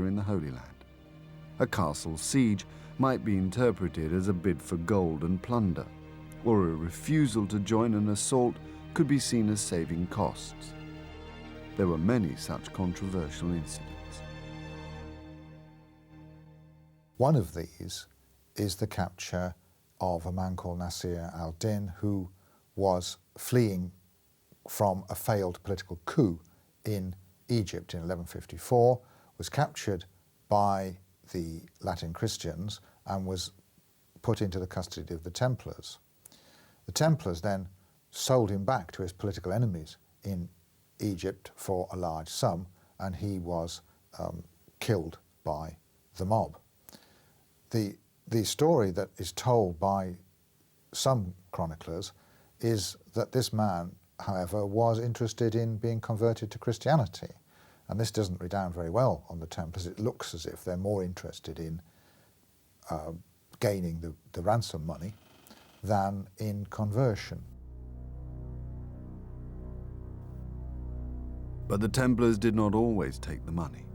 in the Holy Land. A castle siege might be interpreted as a bid for gold and plunder, or a refusal to join an assault could be seen as saving costs. There were many such controversial incidents. One of these is the capture of a man called Nasir al-Din, who was fleeing from a failed political coup in Egypt in 1154, was captured by the Latin Christians and was put into the custody of the Templars. The Templars then sold him back to his political enemies in Egypt for a large sum, and he was killed by the mob. The story that is told by some chroniclers is that this man, however, was interested in being converted to Christianity. And this doesn't redound very well on the Templars. It looks as if they're more interested in gaining the ransom money than in conversion. But the Templars did not always take the money.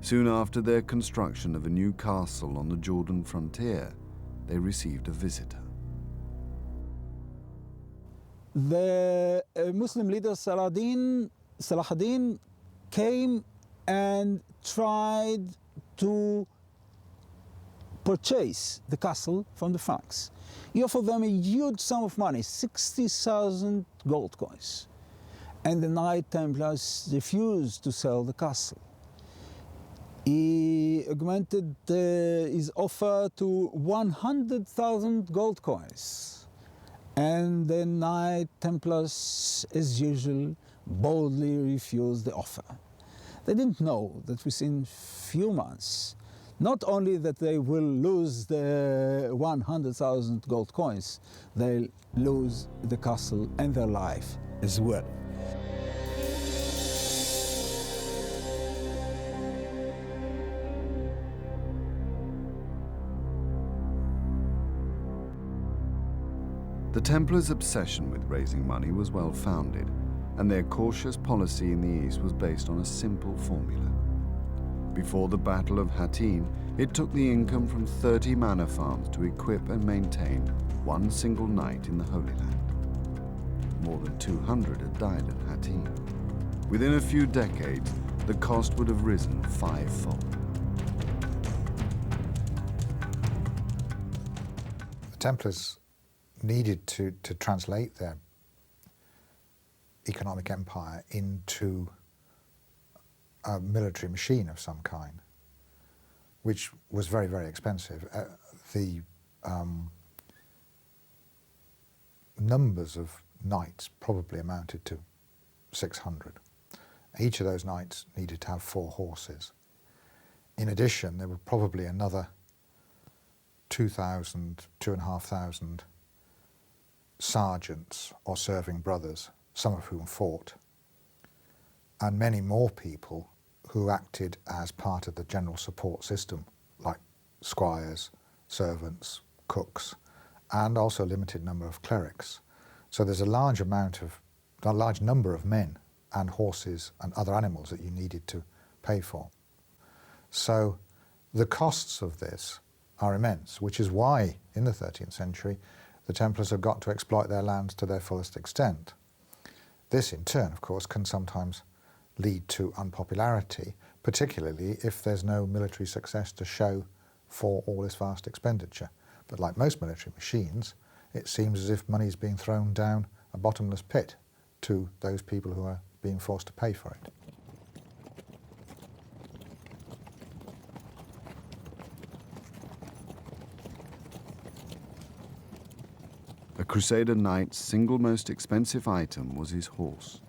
Soon after their construction of a new castle on the Jordan frontier, they received a visitor. The Muslim leader Salah ad-Din came and tried to purchase the castle from the Franks. He offered them a huge sum of money, 60,000 gold coins. And the Knight Templars refused to sell the castle. He augmented his offer to 100,000 gold coins. And the Knight Templars, as usual, boldly refused the offer. They didn't know that within few months, not only that they will lose the 100,000 gold coins, they'll lose the castle and their life as well. The Templars' obsession with raising money was well founded, and their cautious policy in the East was based on a simple formula. Before the Battle of Hattin, it took the income from 30 manor farms to equip and maintain one single knight in the Holy Land. More than 200 had died at Hattin. Within a few decades, the cost would have risen fivefold. The Templars needed to translate their economic empire into a military machine of some kind, which was very, very expensive. The numbers of knights probably amounted to 600. Each of those knights needed to have 4 horses. In addition, there were probably another 2,500 sergeants or serving brothers, some of whom fought, and many more people who acted as part of the general support system, like squires, servants, cooks, and also a limited number of clerics. So there's a large number of men and horses and other animals that you needed to pay for. So the costs of this are immense, which is why in the 13th century the Templars have got to exploit their lands to their fullest extent. This in turn, of course, can sometimes lead to unpopularity, particularly if there's no military success to show for all this vast expenditure. But like most military machines, it seems as if money is being thrown down a bottomless pit to those people who are being forced to pay for it. A Crusader knight's single most expensive item was his horse.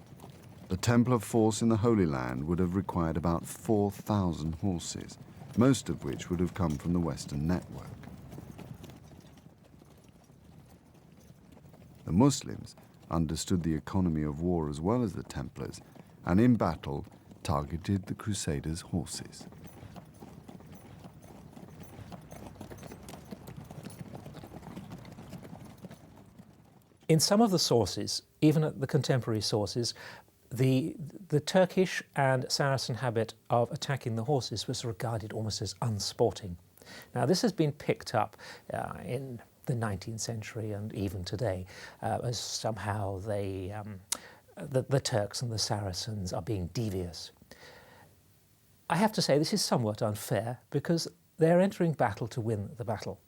The Templar force in the Holy Land would have required about 4,000 horses, most of which would have come from the Western network. The Muslims understood the economy of war as well as the Templars, and in battle targeted the Crusaders' horses. In some of the sources, even at the contemporary sources, The Turkish and Saracen habit of attacking the horses was regarded almost as unsporting. Now, this has been picked up in the 19th century and even today as somehow the Turks and the Saracens are being devious. I have to say this is somewhat unfair because they're entering battle to win the battle.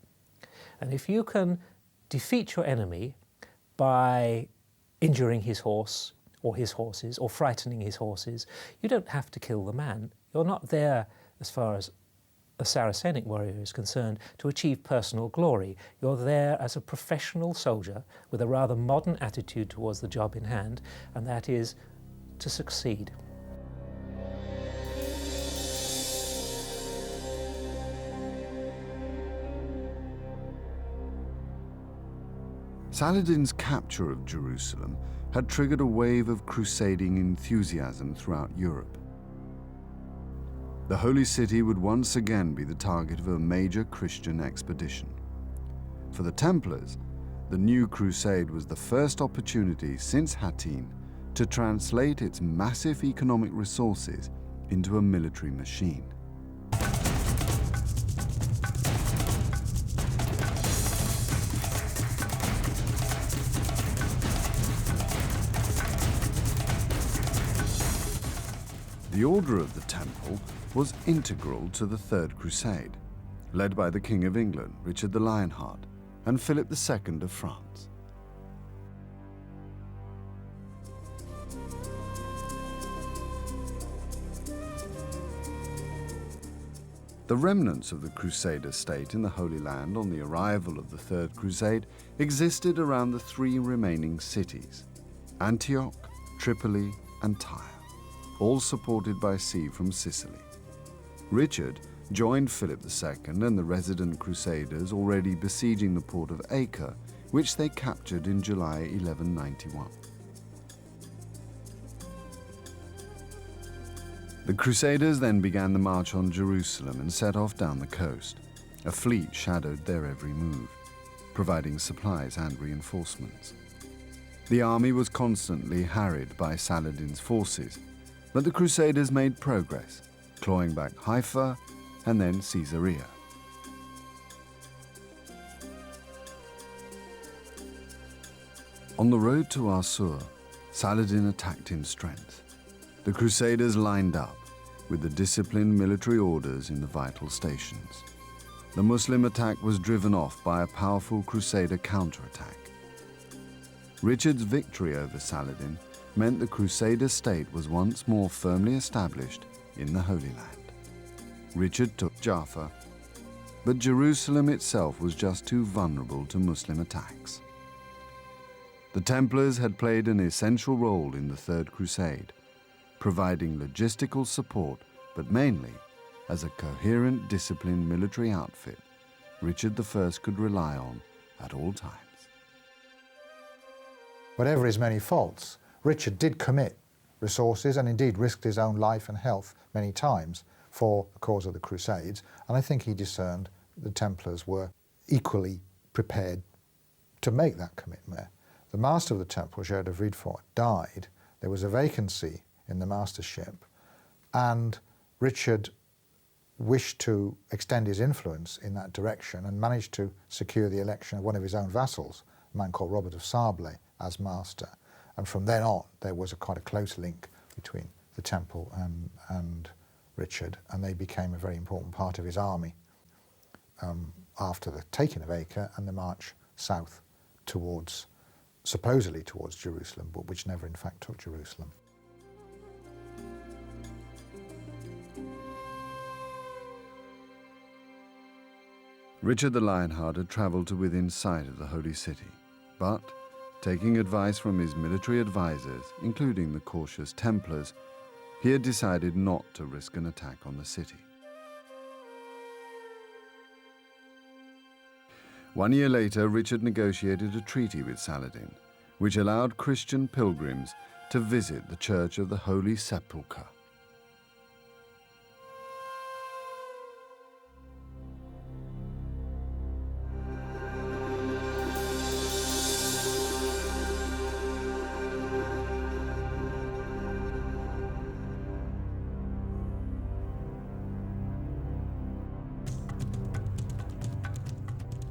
And if you can defeat your enemy by injuring his horse or his horses or frightening his horses, you don't have to kill the man. You're not there, as far as a Saracenic warrior is concerned, to achieve personal glory. You're there as a professional soldier with a rather modern attitude towards the job in hand, and that is to succeed. Saladin's capture of Jerusalem had triggered a wave of crusading enthusiasm throughout Europe. The Holy City would once again be the target of a major Christian expedition. For the Templars, the new crusade was the first opportunity since Hattin to translate its massive economic resources into a military machine. The Order of the Temple was integral to the Third Crusade, led by the King of England, Richard the Lionheart, and Philip II of France. The remnants of the Crusader state in the Holy Land on the arrival of the Third Crusade existed around the three remaining cities, Antioch, Tripoli, and Tyre, all supported by sea from Sicily. Richard joined Philip II and the resident Crusaders already besieging the port of Acre, which they captured in July 1191. The Crusaders then began the march on Jerusalem and set off down the coast. A fleet shadowed their every move, providing supplies and reinforcements. The army was constantly harried by Saladin's forces, but the Crusaders made progress, clawing back Haifa and then Caesarea. On the road to Assur, Saladin attacked in strength. The Crusaders lined up, with the disciplined military orders in the vital stations. The Muslim attack was driven off by a powerful Crusader counterattack. Richard's victory over Saladin meant the Crusader state was once more firmly established in the Holy Land. Richard took Jaffa, but Jerusalem itself was just too vulnerable to Muslim attacks. The Templars had played an essential role in the Third Crusade, providing logistical support, but mainly as a coherent, disciplined military outfit Richard I could rely on at all times. Whatever his many faults, Richard did commit resources and indeed risked his own life and health many times for the cause of the Crusades, and I think he discerned the Templars were equally prepared to make that commitment. The master of the Temple, Gerd of Riedfort, died. There was a vacancy in the mastership, and Richard wished to extend his influence in that direction and managed to secure the election of one of his own vassals, a man called Robert of Sable, as master. And from then on, there was quite a close link between the Temple and Richard, and they became a very important part of his army after the taking of Acre and the march south towards, supposedly towards Jerusalem, but which never in fact took Jerusalem. Richard the Lionheart had travelled to within sight of the Holy City, but, taking advice from his military advisors, including the cautious Templars, he had decided not to risk an attack on the city. 1 year later, Richard negotiated a treaty with Saladin, which allowed Christian pilgrims to visit the Church of the Holy Sepulchre.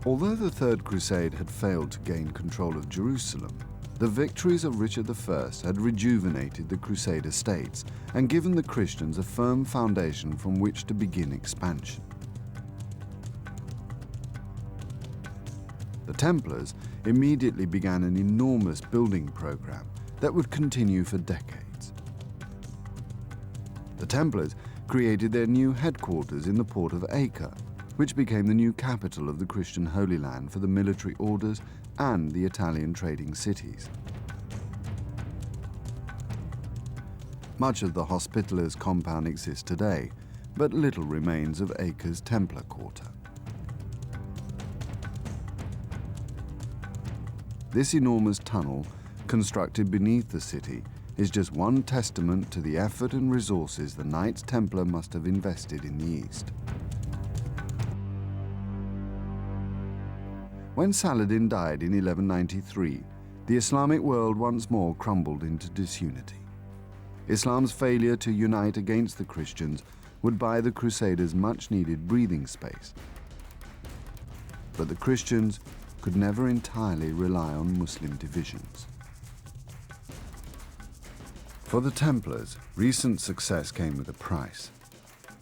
Although the Third Crusade had failed to gain control of Jerusalem, the victories of Richard I had rejuvenated the Crusader states and given the Christians a firm foundation from which to begin expansion. The Templars immediately began an enormous building program that would continue for decades. The Templars created their new headquarters in the port of Acre, which became the new capital of the Christian Holy Land for the military orders and the Italian trading cities. Much of the Hospitallers compound exists today, but little remains of Acre's Templar quarter. This enormous tunnel, constructed beneath the city, is just one testament to the effort and resources the Knights Templar must have invested in the East. When Saladin died in 1193, the Islamic world once more crumbled into disunity. Islam's failure to unite against the Christians would buy the Crusaders much-needed breathing space. But the Christians could never entirely rely on Muslim divisions. For the Templars, recent success came with a price.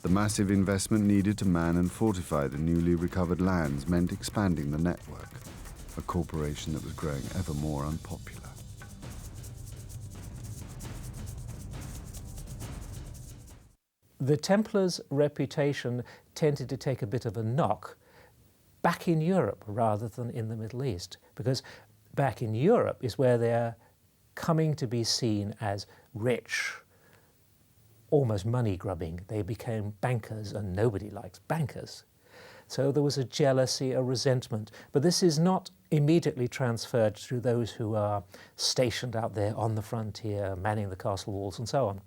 The massive investment needed to man and fortify the newly recovered lands meant expanding the network, a corporation that was growing ever more unpopular. The Templars' reputation tended to take a bit of a knock back in Europe rather than in the Middle East, because back in Europe is where they're coming to be seen as rich, almost money-grubbing. They became bankers, and nobody likes bankers. So there was a jealousy, a resentment. But this is not immediately transferred to those who are stationed out there on the frontier, manning the castle walls and so on.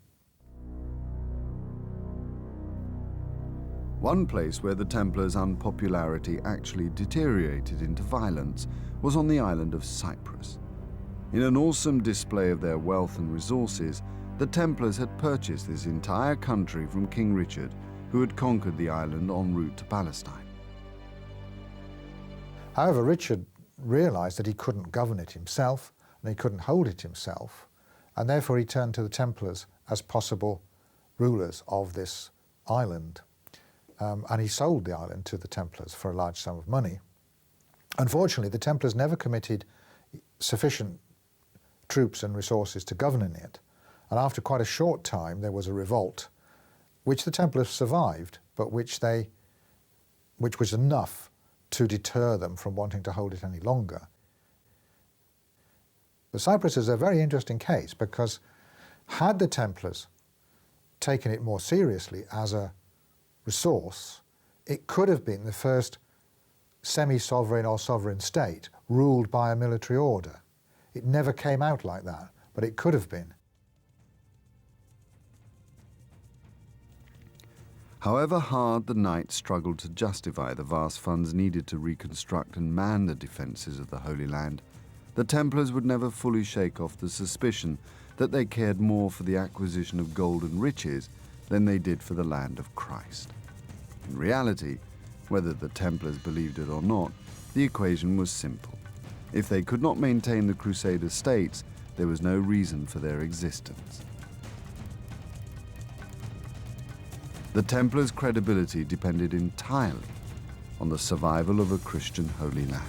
One place where the Templars' unpopularity actually deteriorated into violence was on the island of Cyprus. In an awesome display of their wealth and resources, the Templars had purchased this entire country from King Richard, who had conquered the island en route to Palestine. However, Richard realised that he couldn't govern it himself and he couldn't hold it himself, and therefore he turned to the Templars as possible rulers of this island. And he sold the island to the Templars for a large sum of money. Unfortunately, the Templars never committed sufficient troops and resources to governing it, and after quite a short time there was a revolt, which the Templars survived, but which was enough to deter them from wanting to hold it any longer. But Cyprus is a very interesting case, because had the Templars taken it more seriously as a resource, it could have been the first semi-sovereign or sovereign state ruled by a military order. It never came out like that, but it could have been. However hard the Knights struggled to justify the vast funds needed to reconstruct and man the defences of the Holy Land, the Templars would never fully shake off the suspicion that they cared more for the acquisition of gold and riches than they did for the land of Christ. In reality, whether the Templars believed it or not, the equation was simple. If they could not maintain the Crusader states, there was no reason for their existence. The Templars' credibility depended entirely on the survival of a Christian Holy Land.